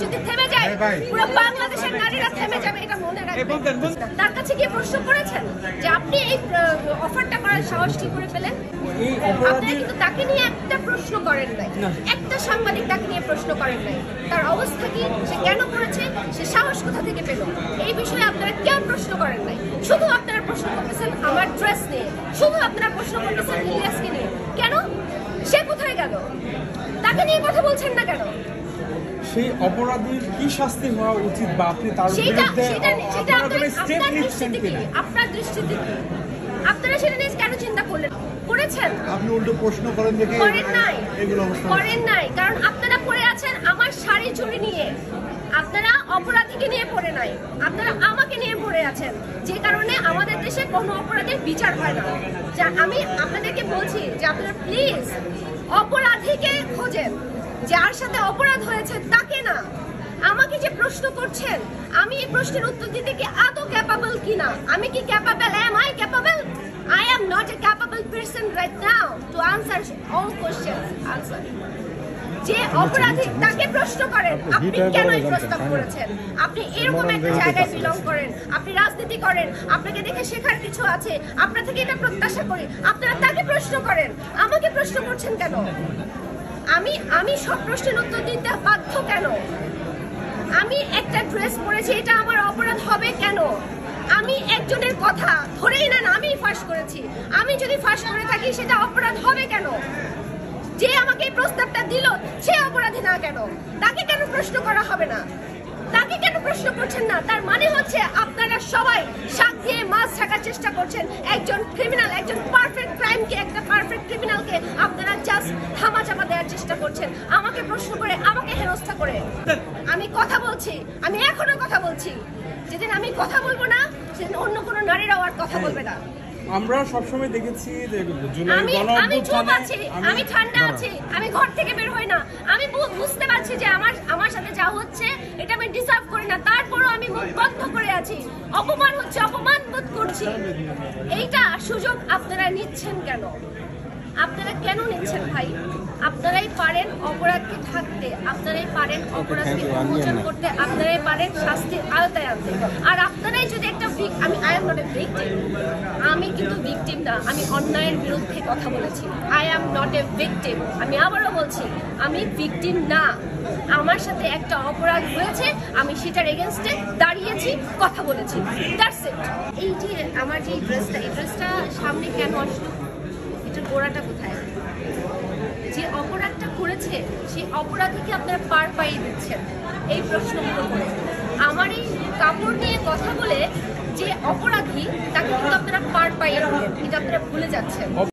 যদি থেমে যায় পুরো বাংলাদেশের নারীরা থেমে যাবে, এটা মনে রাখবেন। তার কাছে গিয়ে প্রশ্ন করেছেন যে আপনি এই অফারটা করার সাহস কি করে পেলেন? আপনি কিন্তু তাকে নিয়ে একটা প্রশ্ন করেন নাই, একটা সাংবাদিক তাকে নিয়ে প্রশ্ন করেন নাই। তার অবস্থা কি, সে কেন করেছে, সে সাহস কোথা থেকে পেল, এই বিষয়ে আপনারা কেউ প্রশ্ন করেন নাই। শুধু আপনারা প্রশ্ন করতেছেন আমার ড্রেস নিয়ে, শুধু আপনারা প্রশ্ন করতেছেন ইলিয়াসকে নিয়ে। কেন? সে কোথায় গেল? তাকে নিয়ে কথা বলছেন না কেন? সেই অপরাধীর কি শাস্তি হওয়া উচিত, বা আপনি তার বিরুদ্ধে আপনার দৃষ্টিতে কি? আপনারা সেটা নিয়ে কেন চিন্তা করলেন? করেছেন? আপনি উল্টো প্রশ্ন করেন দেখে করেন নাই, এগুলো অবস্থা করেন নাই, কারণ আপনারা পড়ে আছেন আমার শাড়ি চুরি নিয়ে। আপনারা অপরাধীকে নিয়ে পড়ে নাই, আপনারা আমাকে নিয়ে পড়ে আছেন, যে কারণে আমাদের দেশে কোনো অপরাধের বিচার হয় না। যা আমি আপনাদেরকে বলছি যে আপনারা প্লিজ অপরাধীকে খোঁজেন, যার সাথে অপরাধ হয়েছে তাকে না। আমাকে যে প্রশ্ন করছেন, আমি এই প্রশ্নের উত্তর দিতে কি আদৌ ক্যাপাবল কিনা? আমি কি capable? Am I capable? I am not a capable person right now to answer all questions. Answer. যে অপরাধী তাকে প্রশ্ন করেন, আপনি কেন এই প্রস্তাব করেছেন? আপনি এরকম একটা জায়গায় বিলং করেন, আপনি রাজনীতি করেন, আপনাকে দেখে শেখার কিছু আছে, আপনার থেকে এটা প্রত্যাশা করি। আপনারা তাকে প্রশ্ন করেন, আমাকে প্রশ্ন করছেন কেন? আমি সব প্রশ্নের উত্তর দিতে বাধ্য কেন? আমি একটা ড্রেস পরেছি, এটা আমার অপরাধ হবে কেন? আমি একজনের কথা ধরেই নেন আমি ফাঁস করেছি, আমি যদি ফাঁস করে থাকি সেটা অপরাধ হবে কেন? যে আমাকে এই প্রস্তাবটা দিল সে অপরাধী না কেন? তাকে কেন প্রশ্ন করা হবে না? তাকে কেন প্রশ্ন করছেন না? তার মানে হচ্ছে আপনারা সবাই শাক দিয়ে মাছ ঢাকার চেষ্টা করছেন। একজন ক্রিমিনাল, একজন পারফেক্ট ক্রাইমকে, একটা পারফেক্ট ক্রিমিনালকে আপনারা জাস্ট ধামাচাপা দেওয়ার চেষ্টা করছেন, আমাকে প্রশ্ন করে, আমাকে হেনস্থা করে। আমি কথা বলছি, আমি এখনো কথা বলছি। যেদিন আমি কথা বলবো না সেদিন অন্য কোনো নারীরাও আর কথা বলবে না। আমরা সবসময় দেখেছি যে আমি চুপ আছি, আমি ঠান্ডা আছি, আমি ঘর থেকে বের হই না। আমি বুঝতে পারছি যে আমার সাথে যা হচ্ছে এটা আমি ডিজার্ভ করি না, তারপরও আমি মুখ বন্ধ করে আছি। অপমান হচ্ছে, অপমান বোধ করছি। এইটা সুযোগ আপনারা নিচ্ছেন কেন? আপনারা কেন নিচ্ছেন ভাই? আপনারাই পারেন অপরাধকে ঢাকতে, আপনারাই পারেন অপরাধকে উন্মোচন করতে, আপনারাই পারেন শাস্তির আওতায় আনতে। আর আপনারাই যদি একটা I am not a victim, আমি কিন্তু ভিকটিম না, আমি অন্যায়ের বিরুদ্ধে কথা বলেছি। I am not a victim, আমি আবারও বলছি আমি ভিকটিম না। আমার সাথে একটা অপরাধ হয়েছে, আমি সেটার এগেনস্টে দাঁড়িয়েছি, কথা বলেছি, দ্যাটস ইট। এই যে আমার যে ড্রেসটা, এই ড্রেসটা সামনে কেন আসলো? এটার গোড়াটা কোথায়? যে অপরাধটা করেছে সেই অপরাধীকে আপনারা পার পাইয়ে দিচ্ছেন এই প্রশ্নগুলো করে। আমার এই কাপড় নিয়ে কথা বলে যে অপরাধী তাকে কিন্তু আপনারা পার পাইয়ে দিলেন, এটা আপনারা ভুলে যাচ্ছেন।